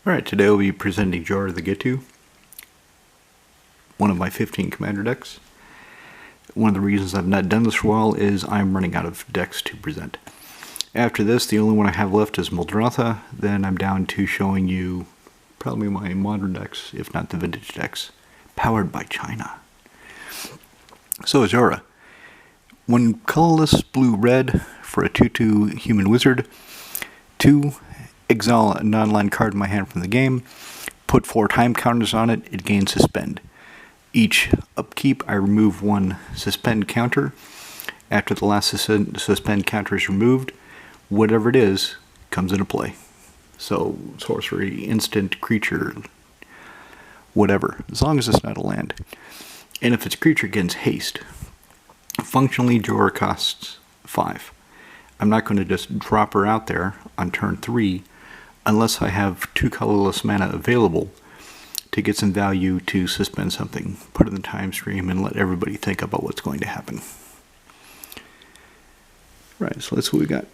Alright, today I'll be presenting Jhoira the Ghitu, one of my 15 commander decks. One of the reasons I've not done this for a while is I'm running out of decks to present. After this, the only one I have left is Muldrotha. Then I'm down to showing you probably my modern decks, if not the vintage decks, powered by China. So Jhoira, one colorless blue-red for a 2/2 human wizard. 2, exile a non-land card in my hand from the game. Put 4 time counters on it. It gains suspend. Each upkeep, I remove 1 suspend counter. After the last suspend counter is removed, whatever it is comes into play. So sorcery, instant, creature, whatever, as long as it's not a land. And if it's creature, it gains haste. Functionally, Jhoira costs 5. I'm not going to just drop her out there on turn 3 unless I have 2 colorless mana available to get some value to suspend something, put it in the time stream, and let everybody think about what's going to happen. Right, so that's what we got.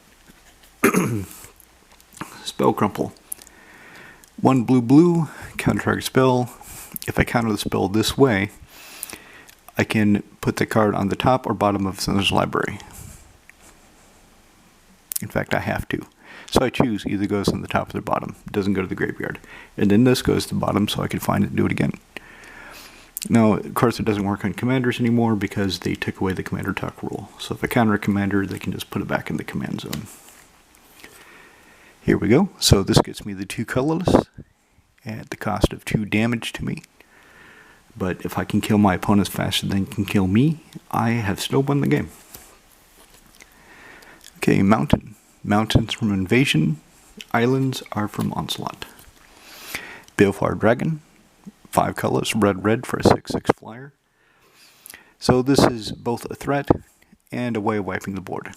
Spell Crumple. 1 blue, counter target spell. If I counter the spell this way, I can put the card on the top or bottom of someone's library. In fact, I have to. So I choose either goes on the top or the bottom. It doesn't go to the graveyard. And then this goes to the bottom so I can find it and do it again. Now, of course, it doesn't work on commanders anymore because they took away the commander talk rule. So if I counter a commander, they can just put it back in the command zone. Here we go. So this gets me the 2 colorless at the cost of 2 damage to me. But if I can kill my opponents faster than they can kill me, I have still won the game. Okay, Mountain. Mountains from Invasion. Islands are from Onslaught. Balefire Dragon. 5 colors, red for a 6/6 flyer. So this is both a threat and a way of wiping the board.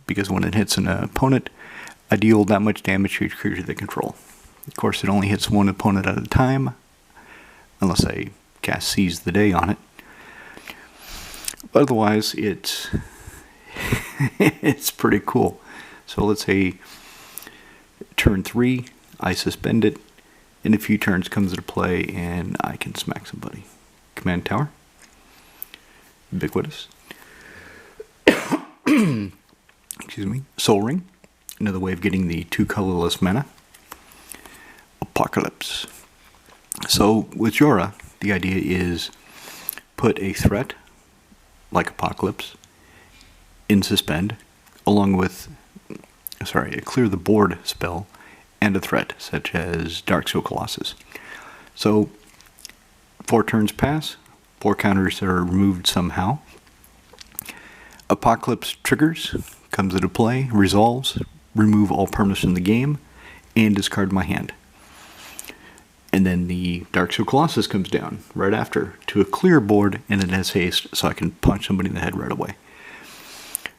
Because when it hits an opponent, I deal that much damage to each creature they control. Of course, it only hits one opponent at a time, unless I cast Seize the Day on it. But otherwise, it's it's pretty cool. So let's say turn 3, I suspend it. In a few turns comes into play and I can smack somebody. Command Tower. Ubiquitous. Excuse me. Soul Ring. Another way of getting the 2 colorless mana. Apocalypse. So with Jhoira, the idea is put a threat, like Apocalypse, in suspend, along with, a clear the board spell, and a threat, such as Darksteel Colossus. So, 4 turns pass, 4 counters are removed somehow. Apocalypse triggers, comes into play, resolves, remove all permanents in the game, and discard my hand. And then the Darksteel Colossus comes down right after to a clear board, and it has haste, so I can punch somebody in the head right away.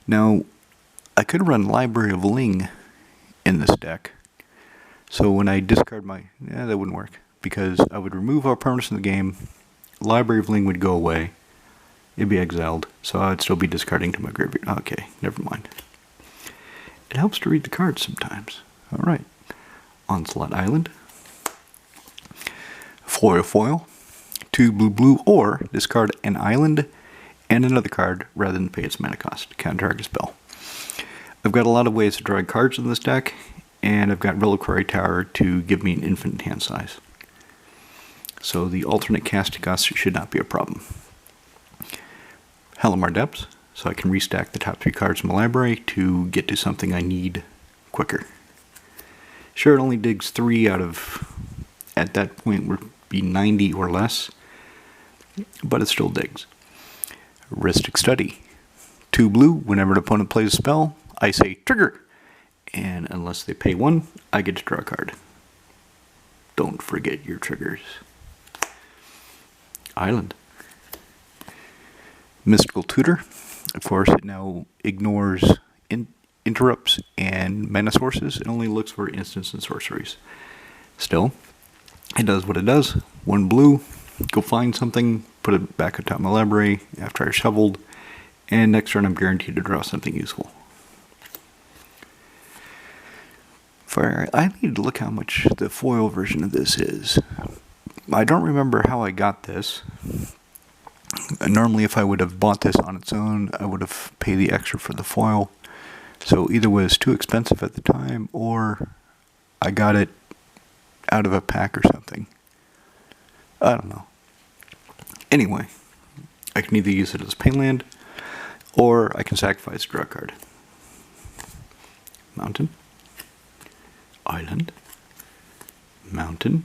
Now, I could run Library of Ling in this deck. So when I discard my... that wouldn't work. Because I would remove all permanents in the game, Library of Ling would go away, it'd be exiled, so I'd still be discarding to my graveyard. Okay, never mind. It helps to read the cards sometimes. Alright. Onslaught Island. Foil. 2 blue, or discard an island and another card rather than pay its mana cost. Counter target spell. I've got a lot of ways to draw cards in this deck, and I've got Reliquary Tower to give me an infinite hand size. So the alternate casting cost should not be a problem. Halimar Depths, so I can restack the top 3 cards in my library to get to something I need quicker. Sure, it only digs 3 out of, at that point, would be 90 or less, but it still digs. Rhystic Study. 2 blue, whenever an opponent plays a spell, I say trigger, and unless they pay 1, I get to draw a card. Don't forget your triggers. Island. Mystical Tutor. Of course, it now ignores interrupts and mana sources. It only looks for instants and sorceries. Still, it does what it does. 1 blue, go find something, put it back atop my library after I shoveled, and next turn I'm guaranteed to draw something useful. fire. I need to look how much the foil version of this is. I don't remember how I got this. Normally, if I would have bought this on its own, I would have paid the extra for the foil. So either was too expensive at the time, or I got it out of a pack or something. I don't know. Anyway, I can either use it as Painland, or I can sacrifice a draw card. Mountain. Island. Mountain.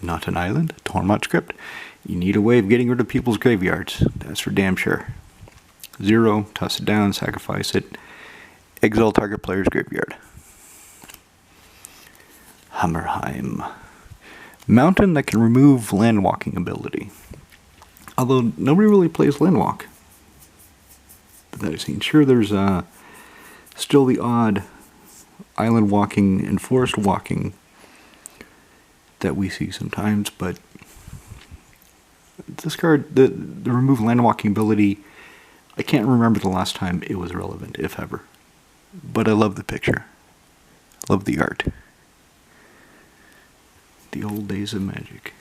Not an island. Tormont script. You need a way of getting rid of people's graveyards. That's for damn sure. 0. Toss it down. Sacrifice it. Exile target player's graveyard. Hammerheim. Mountain that can remove landwalking ability. Although nobody really plays landwalk that I've seen. Sure, there's still the odd island walking and forest walking that we see sometimes, but this card, the remove landwalking ability, I can't remember the last time it was relevant, if ever. But I love the picture. Love the art. The old days of magic.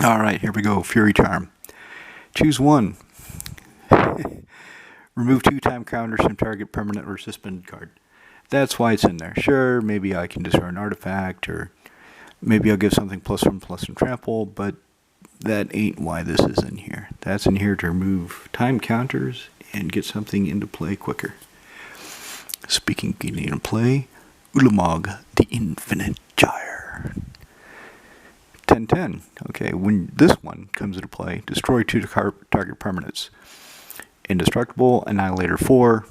Alright, here we go. Fury Charm. Choose one. Remove 2 time counters from target permanent or suspended card. That's why it's in there. Sure, maybe I can destroy an artifact, or maybe I'll give something +1/+1 trample, but that ain't why this is in here. That's in here to remove time counters and get something into play quicker. Speaking of getting into play, Ulamog, the Infinite Gyre. 10/10. Okay, when this one comes into play, destroy 2 target permanents. Indestructible, Annihilator 4.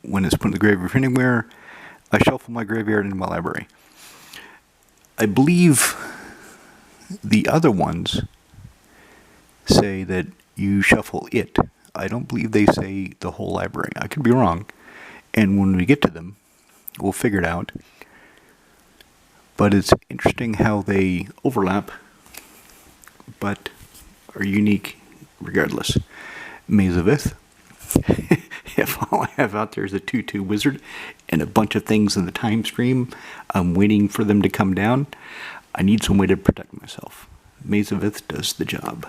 When it's put in the graveyard anywhere, I shuffle my graveyard into my library. I believe the other ones say that you shuffle it. I don't believe they say the whole library. I could be wrong. And when we get to them, we'll figure it out. But it's interesting how they overlap, but are unique regardless. Maze of Ith. If all I have out there is a 2/2 wizard and a bunch of things in the time stream, I'm waiting for them to come down. I need some way to protect myself. Maze of Ith does the job.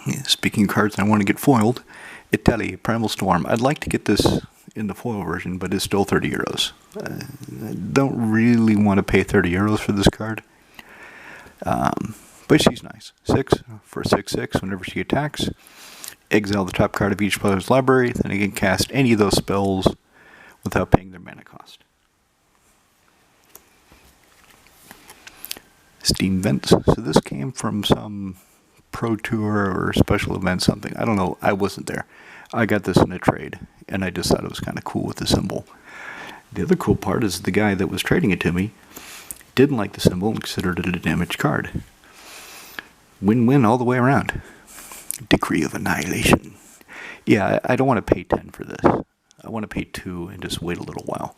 Yeah, speaking of cards I want to get foiled, Italy, Primal Storm. I'd like to get this in the foil version, but it's still 30 euros. I don't really want to pay 30 euros for this card. But she's nice. 6 for 6/6 whenever she attacks. Exile the top card of each player's library, then you can cast any of those spells without paying their mana cost. Steam Vents. So this came from some Pro Tour or special event something. I don't know. I wasn't there. I got this in a trade, and I just thought it was kind of cool with the symbol. The other cool part is the guy that was trading it to me didn't like the symbol and considered it a damaged card. Win-win all the way around. Decree of Annihilation. Yeah, I don't want to pay 10 for this. I want to pay 2 and just wait a little while.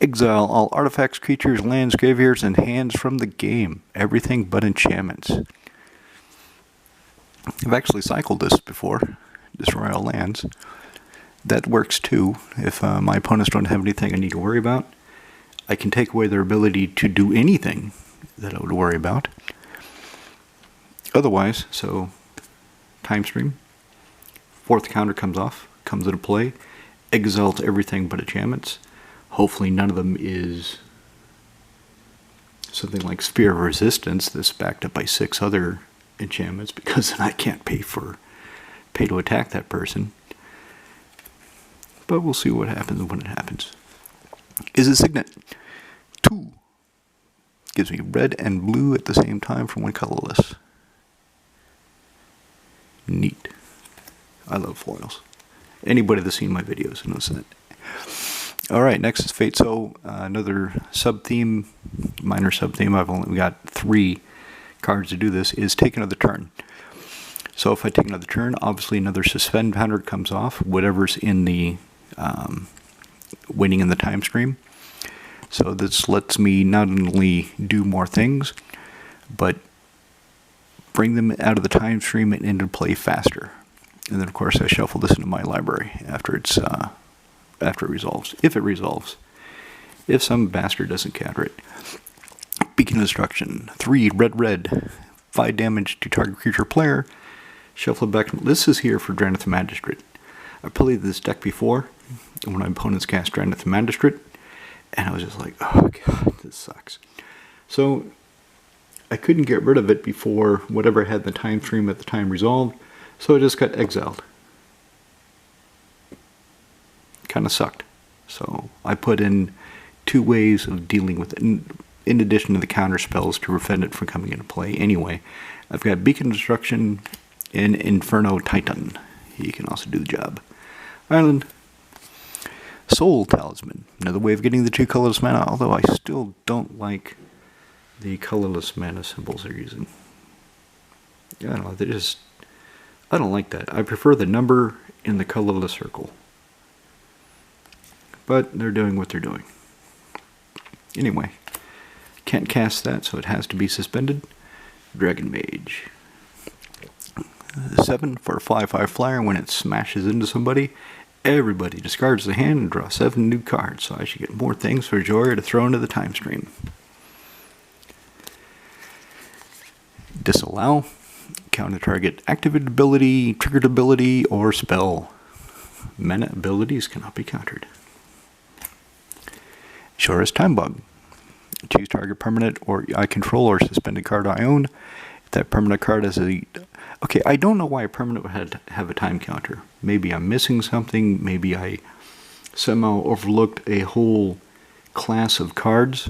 Exile all artifacts, creatures, lands, graveyards, and hands from the game. Everything but enchantments. I've actually cycled this before. Destroy all lands. That works too. If my opponents don't have anything I need to worry about, I can take away their ability to do anything that I would worry about. Otherwise, so time stream, 4th counter comes off, comes into play, exiles everything but enchantments. Hopefully none of them is something like Sphere of Resistance that's backed up by 6 other enchantments, because then I can't pay to attack that person. But we'll see what happens when it happens. Is it Signet? 2. Gives me red and blue at the same time for one colorless. Neat. I love foils. Anybody that's seen my videos knows that. Alright, next is Fate. So, another sub-theme, minor sub-theme, I've only got 3 cards to do this, is take another turn. So if I take another turn, obviously another suspend counter comes off, whatever's in the waiting in the time stream. So this lets me not only do more things, but bring them out of the time stream and into play faster. And then of course I shuffle this into my library after it's after it resolves. If it resolves. If some bastard doesn't counter it. Beacon Destruction. 3 red. 5 damage to target creature player. Shuffle it back. This is here for Draneth the Magistrate. I played this deck before when my opponents cast Draneth the Magistrate, and I was just like, oh god, this sucks. So I couldn't get rid of it before whatever had the time stream at the time resolved, so I just got exiled. Kind of sucked. So I put in 2 ways of dealing with it, in addition to the counter spells to prevent it from coming into play anyway. I've got Beacon Destruction and Inferno Titan. He can also do the job. Island. Soul Talisman. Another way of getting the 2 colorless mana, although I still don't like the colorless mana symbols they're using. I don't know, I don't like that. I prefer the number in the colorless circle. But they're doing what they're doing. Anyway, can't cast that, so it has to be suspended. Dragon Mage. 7 for a 5/5 flyer. When it smashes into somebody, everybody discards the hand and draws 7 new cards. So I should get more things for Jhoira to throw into the time stream. Disallow. Counter target activated ability, triggered ability, or spell. Mana abilities cannot be countered. Jhoira's Time Bug. Choose target permanent or I control or suspended card I own. If that permanent card has a... Okay, I don't know why a permanent would have a time counter. Maybe I'm missing something. Maybe I somehow overlooked a whole class of cards.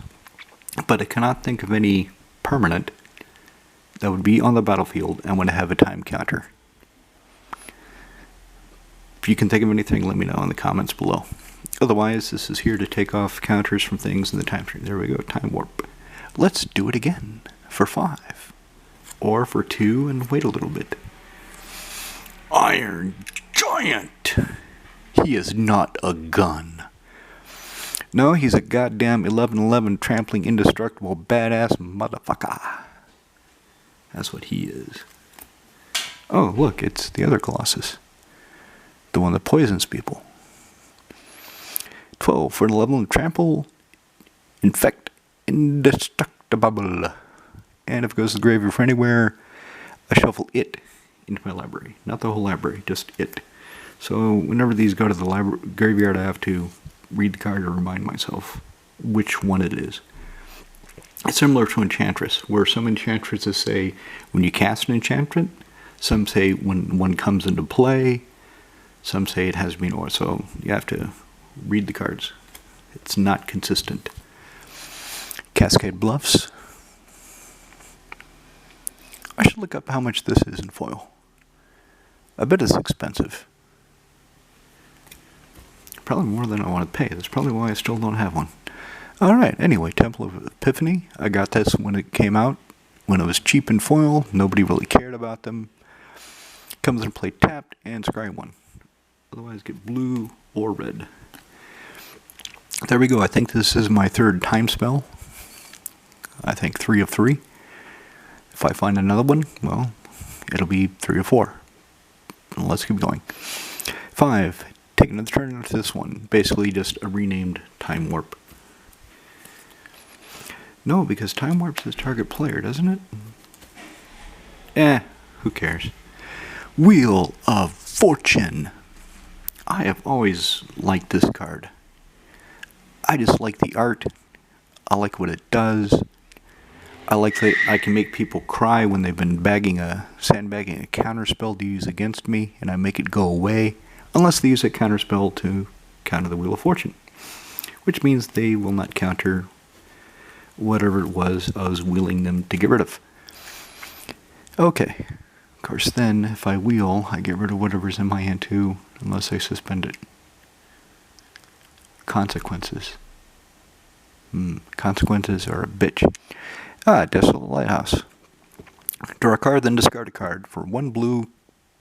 But I cannot think of any permanent that would be on the battlefield and would have a time counter. If you can think of anything, let me know in the comments below. Otherwise, this is here to take off counters from things in the time stream. There we go, Time Warp. Let's do it again for 5. Or for 2 and wait a little bit. Iron Giant! He is not a gun. No, he's a goddamn 11/11 trampling indestructible badass motherfucker. That's what he is. Oh, look, it's the other Colossus. The one that poisons people. 12 for an 11 trample. Infect indestructible. And if it goes to the graveyard for anywhere, I shuffle it into my library. Not the whole library, just it. So whenever these go to the graveyard, I have to read the card to remind myself which one it is. It's similar to Enchantress, where some Enchantresses say when you cast an enchantment, some say when one comes into play, some say it has to be an aura, so you have to read the cards. It's not consistent. Cascade Bluffs. I should look up how much this is in foil. I bet it's expensive. Probably more than I want to pay. That's probably why I still don't have one. Alright, anyway, Temple of Epiphany. I got this when it came out. When it was cheap in foil, nobody really cared about them. Comes into play tapped and scry 1. Otherwise get blue or red. There we go. I think this is my 3rd time spell. I think 3 of 3. If I find another one, well, it'll be 3 or 4. Let's keep going. 5. Take another turn into this one. Basically just a renamed Time Warp. No, because Time Warp says target player, doesn't it? Who cares? Wheel of Fortune. I have always liked this card. I just like the art. I like what it does. I like that I can make people cry when they've been sandbagging a counterspell to use against me, and I make it go away, unless they use a counterspell to counter the Wheel of Fortune, which means they will not counter whatever it was I was wheeling them to get rid of. Okay. Of course, then, if I wheel, I get rid of whatever's in my hand too, unless I suspend it. Consequences. Consequences are a bitch. Desolate Lighthouse. Draw a card, then discard a card for 1 blue,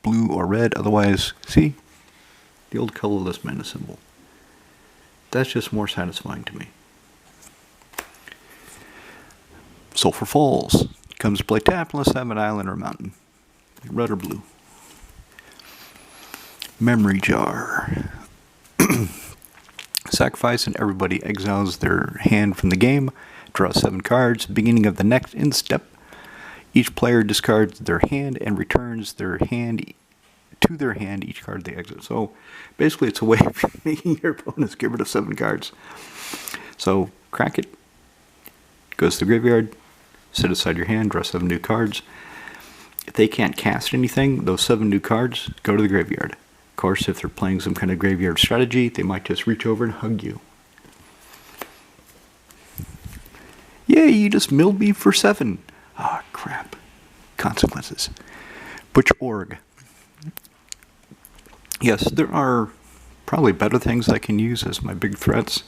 or red. Otherwise, see? The old colorless mana symbol. That's just more satisfying to me. Sulphur Falls. Comes to play tap unless I have an island or a mountain. Red or blue. Memory Jar. sacrifice, and everybody exiles their hand from the game. Draw 7 cards. Beginning of the next end step, each player discards their hand and returns their hand to their hand each card they exit. So basically it's a way of making your opponents get rid of 7 cards. So crack it, goes to the graveyard, set aside your hand, draw 7 new cards. If they can't cast anything, those 7 new cards go to the graveyard. Of course, if they're playing some kind of graveyard strategy, they might just reach over and hug you. Yay, you just milled me for 7. Ah, crap. Consequences. Butch Org. Yes, there are probably better things I can use as my big threats.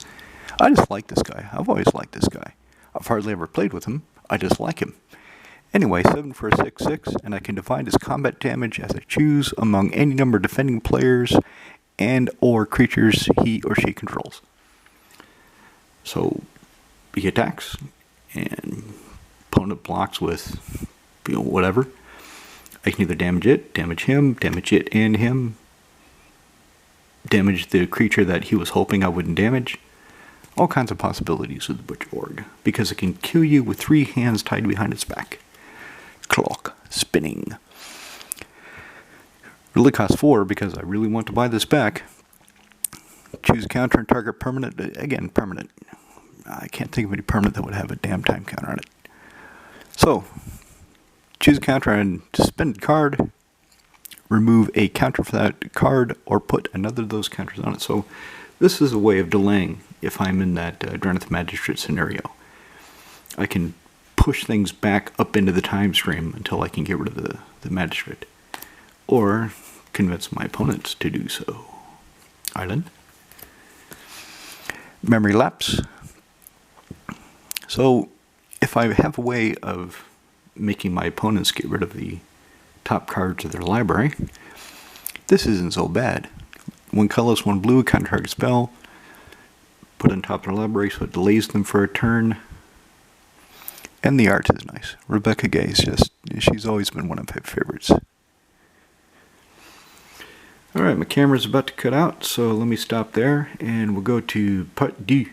I just like this guy. I've always liked this guy. I've hardly ever played with him. I just like him. Anyway, 7 for a 6/6, and I can divide his combat damage as I choose among any number of defending players and or creatures he or she controls. So he attacks, and opponent blocks with, whatever. I can either damage it, damage him, damage it and him, damage the creature that he was hoping I wouldn't damage. All kinds of possibilities with the Butch Org, because it can kill you with 3 hands tied behind its back. Clock spinning. Really costs 4 because I really want to buy this back. Choose a counter and target permanent. Again, permanent. I can't think of any permanent that would have a damn time counter on it. So, choose a counter and suspended card. Remove a counter for that card or put another of those counters on it. So, this is a way of delaying if I'm in that Dranith Magistrate scenario. I can push things back up into the time stream until I can get rid of the Magistrate. Or convince my opponents to do so. Island. Memory lapse. So, if I have a way of making my opponents get rid of the top cards of their library, this isn't so bad. 1 colorless, 1 blue, counter target spell, put on top of their library so it delays them for a turn. And the art is nice. Rebecca Gay is she's always been one of my favorites. Alright, my camera's about to cut out, so let me stop there and we'll go to part 2.